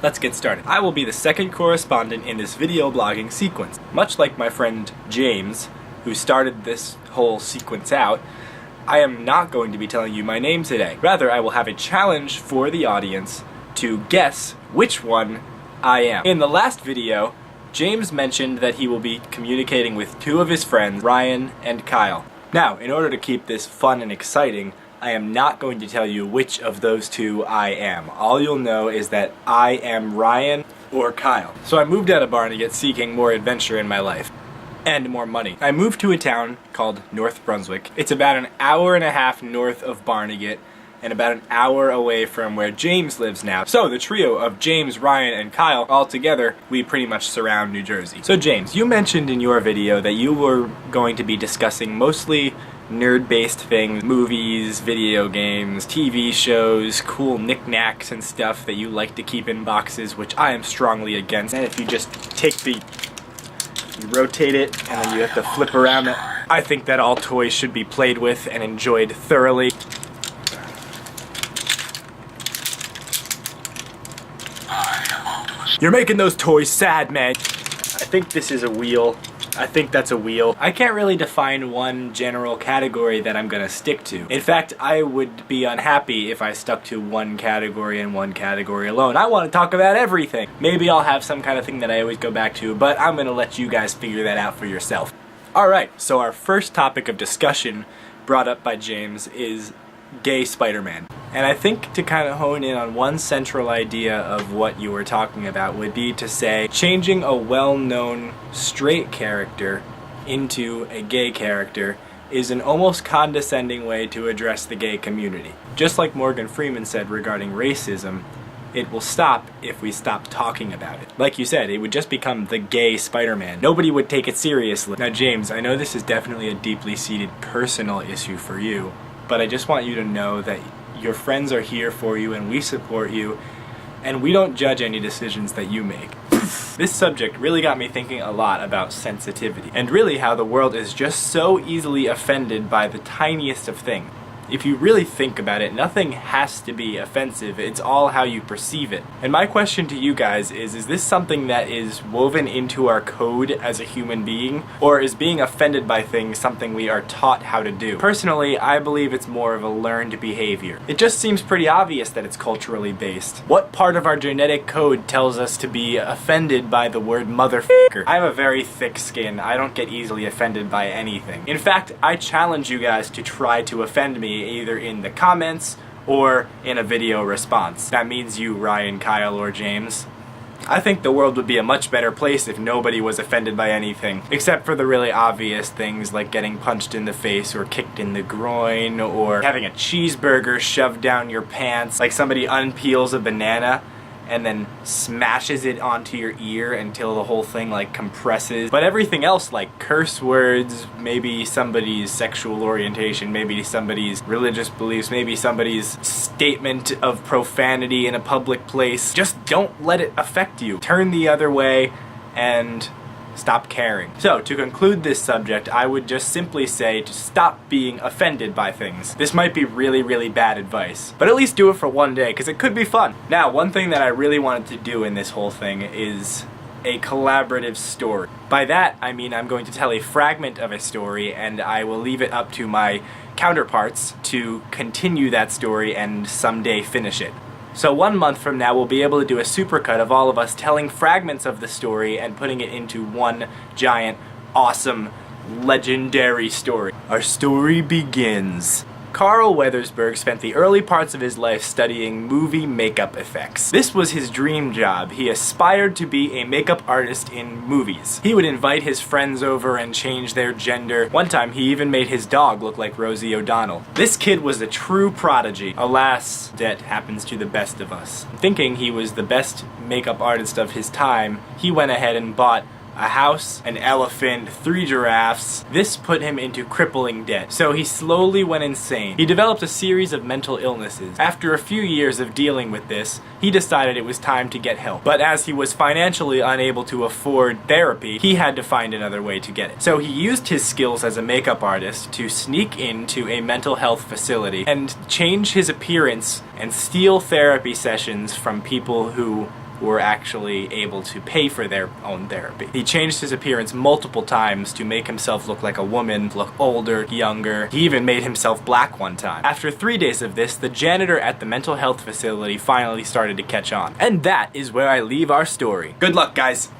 let's get started. I will be the second correspondent in this video blogging sequence. Much like my friend James, who started this whole sequence out, I am not going to be telling you my name today. Rather, I will have a challenge for the audience to guess which one I am. In the last video, James mentioned that he will be communicating with two of his friends, Ryan and Kyle. Now, in order to keep this fun and exciting, I am not going to tell you which of those two I am. All you'll know is that I am Ryan or Kyle. So I moved out of Barnegat seeking more adventure in my life. And more money. I moved to a town called North Brunswick. It's about an hour and a half north of Barnegat and about an hour away from where James lives now. So the trio of James, Ryan, and Kyle, all together, we pretty much surround New Jersey. So James, you mentioned in your video that you were going to be discussing mostly nerd-based things, movies, video games, TV shows, cool knickknacks and stuff that you like to keep in boxes, which I am strongly against. And if you just take you rotate it, and then you have to flip around it. I think that all toys should be played with and enjoyed thoroughly. You're making those toys sad, man. I think this is a wheel. I think that's a wheel. I can't really define one general category that I'm gonna stick to. In fact, I would be unhappy if I stuck to one category and one category alone. I want to talk about everything. Maybe I'll have some kind of thing that I always go back to, but I'm gonna let you guys figure that out for yourself. Alright, so our first topic of discussion brought up by James is gay Spider-Man. And I think to kind of hone in on one central idea of what you were talking about would be to say changing a well-known straight character into a gay character is an almost condescending way to address the gay community. Just like Morgan Freeman said regarding racism, it will stop if we stop talking about it. Like you said, it would just become the gay Spider-Man. Nobody would take it seriously. Now James, I know this is definitely a deeply seated personal issue for you, but I just want you to know that your friends are here for you and we support you, and we don't judge any decisions that you make. This subject really got me thinking a lot about sensitivity, and really how the world is just so easily offended by the tiniest of things. If you really think about it, nothing has to be offensive, it's all how you perceive it. And my question to you guys is this something that is woven into our code as a human being, or is being offended by things something we are taught how to do? Personally, I believe it's more of a learned behavior. It just seems pretty obvious that it's culturally based. What part of our genetic code tells us to be offended by the word motherfucker? I have a very thick skin, I don't get easily offended by anything. In fact, I challenge you guys to try to offend me either in the comments or in a video response. That means you, Ryan, Kyle, or James. I think the world would be a much better place if nobody was offended by anything, except for the really obvious things like getting punched in the face or kicked in the groin, or having a cheeseburger shoved down your pants, like somebody unpeels a banana and then smashes it onto your ear until the whole thing like compresses. But everything else, like curse words, maybe somebody's sexual orientation, maybe somebody's religious beliefs, maybe somebody's statement of profanity in a public place, just don't let it affect you. Turn the other way and stop caring. So, to conclude this subject, I would just simply say to stop being offended by things. This might be really, really bad advice, but at least do it for one day, because it could be fun. Now, one thing that I really wanted to do in this whole thing is a collaborative story. By that, I mean I'm going to tell a fragment of a story, and I will leave it up to my counterparts to continue that story and someday finish it. So 1 month from now, we'll be able to do a supercut of all of us telling fragments of the story and putting it into one giant, awesome, legendary story. Our story begins. Carl Weathersburg spent the early parts of his life studying movie makeup effects. This was his dream job. He aspired to be a makeup artist in movies. He would invite his friends over and change their gender. One time, he even made his dog look like Rosie O'Donnell. This kid was a true prodigy. Alas, debt happens to the best of us. Thinking he was the best makeup artist of his time, he went ahead and bought a house, an elephant, 3 giraffes. This put him into crippling debt, so he slowly went insane. He developed a series of mental illnesses. After a few years of dealing with this, he decided it was time to get help. But as he was financially unable to afford therapy, he had to find another way to get it. So he used his skills as a makeup artist to sneak into a mental health facility and change his appearance and steal therapy sessions from people who were actually able to pay for their own therapy. He changed his appearance multiple times to make himself look like a woman, look older, younger. He even made himself black one time. After 3 days of this, the janitor at the mental health facility finally started to catch on. And that is where I leave our story. Good luck, guys.